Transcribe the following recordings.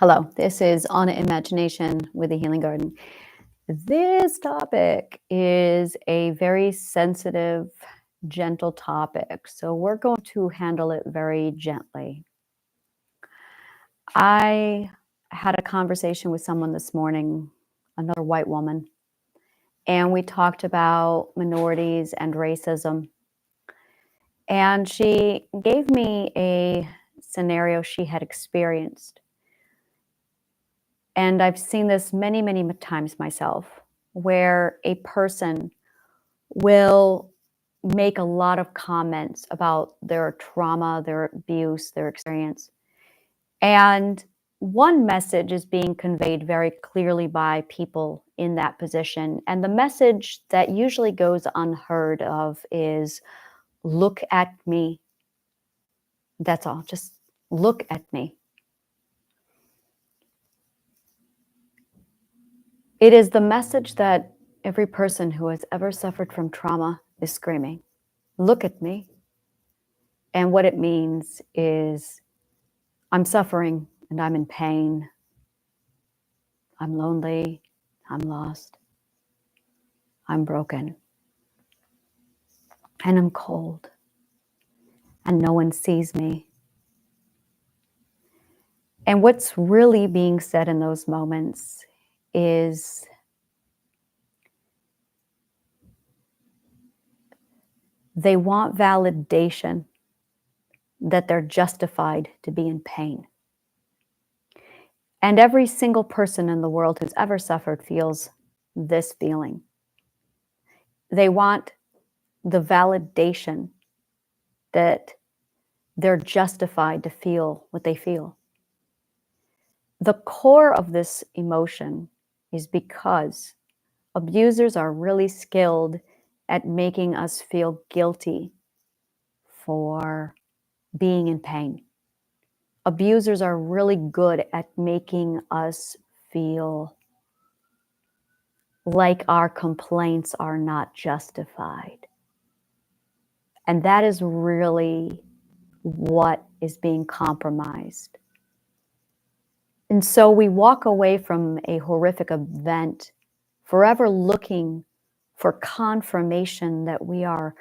Hello, this is On Imagination with the Healing Garden. This topic is a very sensitive, gentle topic, so we're going to handle it very gently. I had a conversation with someone this morning, another white woman, and we talked about minorities and racism. And she gave me a scenario she had experienced. And I've seen this many, many times myself, where a person will make a lot of comments about their trauma, their abuse, their experience. And one message is being conveyed very clearly by people in that position. And the message that usually goes unheard of is, look at me. That's all. Just look at me. It is the message that every person who has ever suffered from trauma is screaming, look at me. And what it means is, I'm suffering and I'm in pain. I'm lonely. I'm lost. I'm broken. And I'm cold. And no one sees me. And what's really being said in those moments is, they want validation that they're justified to be in pain. And every single person in the world who's ever suffered feels this feeling. They want the validation that they're justified to feel what they feel. The core of this emotion is because abusers are really skilled at making us feel guilty for being in pain. Abusers are really good at making us feel like our complaints are not justified. And that is really what is being compromised. And so we walk away from a horrific event forever looking for confirmation that we are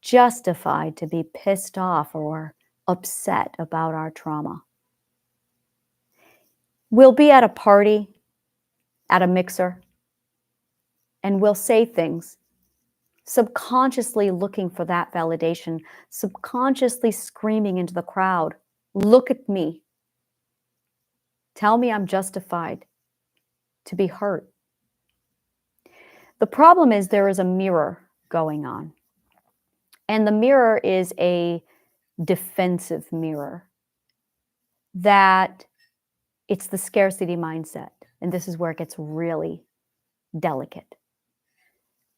justified to be pissed off or upset about our trauma. We'll be at a party, at a mixer, and we'll say things, subconsciously looking for that validation, subconsciously screaming into the crowd, look at me. Tell me I'm justified to be hurt. The problem is there is a mirror going on. And the mirror is a defensive mirror. That it's the scarcity mindset. And this is where it gets really delicate.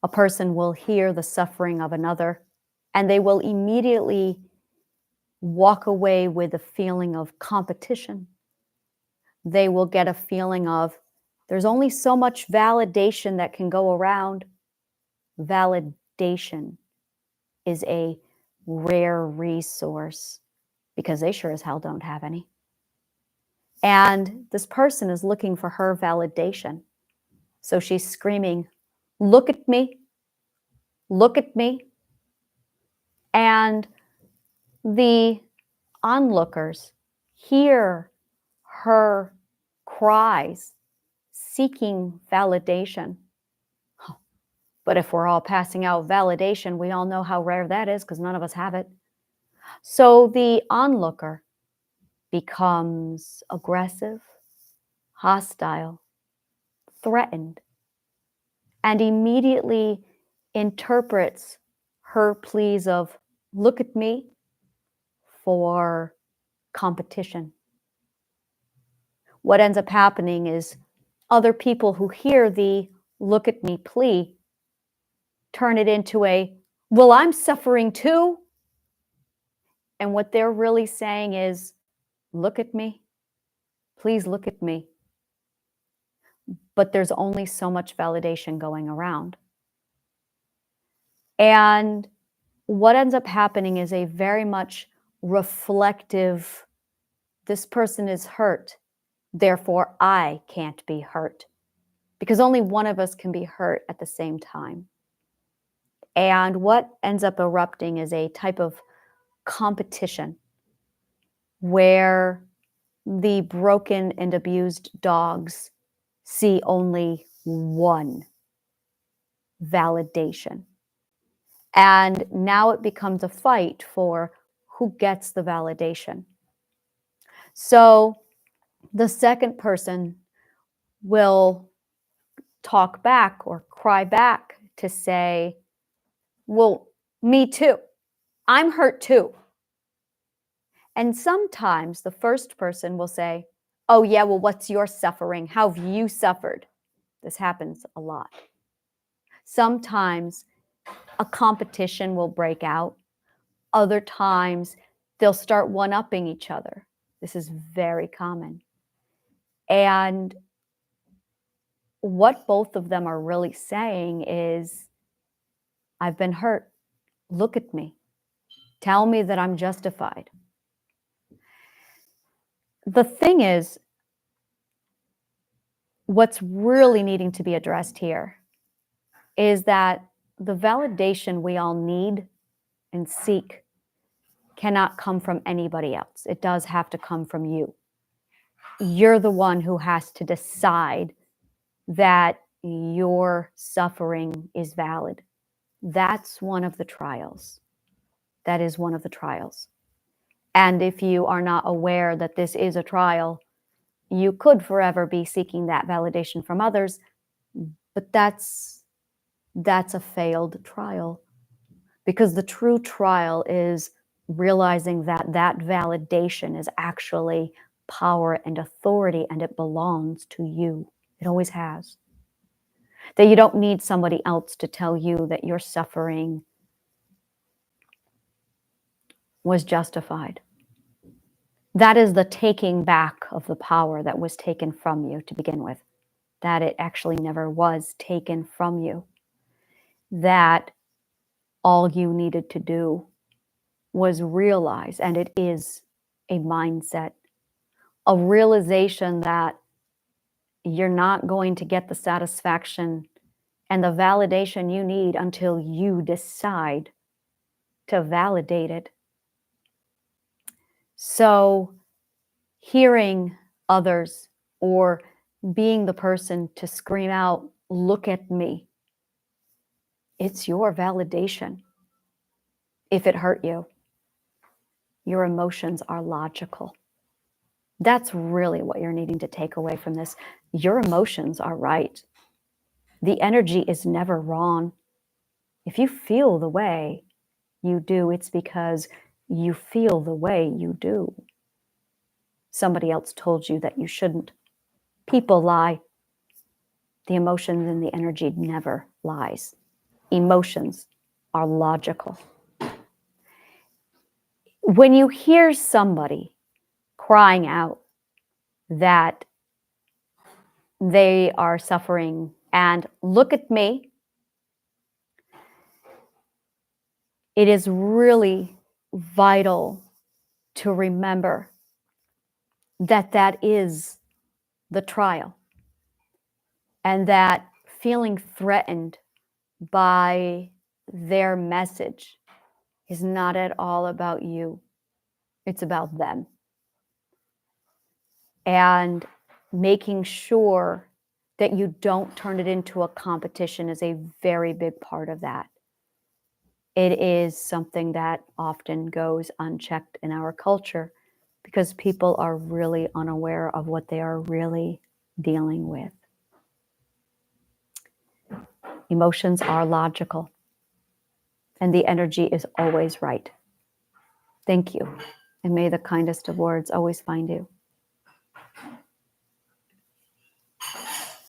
A person will hear the suffering of another, and they will immediately walk away with a feeling of competition. They will get a feeling of, there's only so much validation that can go around. Validation is a rare resource because they sure as hell don't have any. And this person is looking for her validation. So she's screaming, look at me, look at me. And the onlookers hear her cries, seeking validation. But if we're all passing out validation, we all know how rare that is because none of us have it. So the onlooker becomes aggressive, hostile, threatened, and immediately interprets her pleas of, look at me, for competition. What ends up happening is other people who hear the look at me plea turn it into a, well, I'm suffering too. And what they're really saying is, look at me, please look at me. But there's only so much validation going around. And what ends up happening is a very much reflective, this person is hurt. Therefore, I can't be hurt, because only one of us can be hurt at the same time. And what ends up erupting is a type of competition where the broken and abused dogs see only one validation. And now it becomes a fight for who gets the validation. So the second person will talk back or cry back to say, well, me too. I'm hurt too. And sometimes the first person will say, oh yeah, well, what's your suffering? How have you suffered? This happens a lot. Sometimes a competition will break out. Other times they'll start one-upping each other. This is very common. And what both of them are really saying is, I've been hurt. Look at me. Tell me that I'm justified. The thing is, what's really needing to be addressed here is that the validation we all need and seek cannot come from anybody else. It does have to come from you. You're the one who has to decide that your suffering is valid. That's one of the trials. That is one of the trials. And if you are not aware that this is a trial, you could forever be seeking that validation from others, but that's a failed trial. Because the true trial is realizing that that validation is actually power and authority, and it belongs to you. It always has. That you don't need somebody else to tell you that your suffering was justified. That is the taking back of the power that was taken from you to begin with. That it actually never was taken from you. That all you needed to do was realize, and it is a mindset, a realization that you're not going to get the satisfaction and the validation you need until you decide to validate it. So hearing others or being the person to scream out, look at me, it's your validation. If it hurt you, your emotions are logical. That's really what you're needing to take away from this. Your emotions are right. The energy is never wrong. If you feel the way you do, it's because you feel the way you do. Somebody else told you that you shouldn't. People lie. The emotions and the energy never lies. Emotions are logical. When you hear somebody crying out that they are suffering and look at me, it is really vital to remember that that is the trial, and that feeling threatened by their message is not at all about you. It's about them. And making sure that you don't turn it into a competition is a very big part of that. It is something that often goes unchecked in our culture because people are really unaware of what they are really dealing with. Emotions are logical, and the energy is always right. Thank you, and may the kindest of words always find you.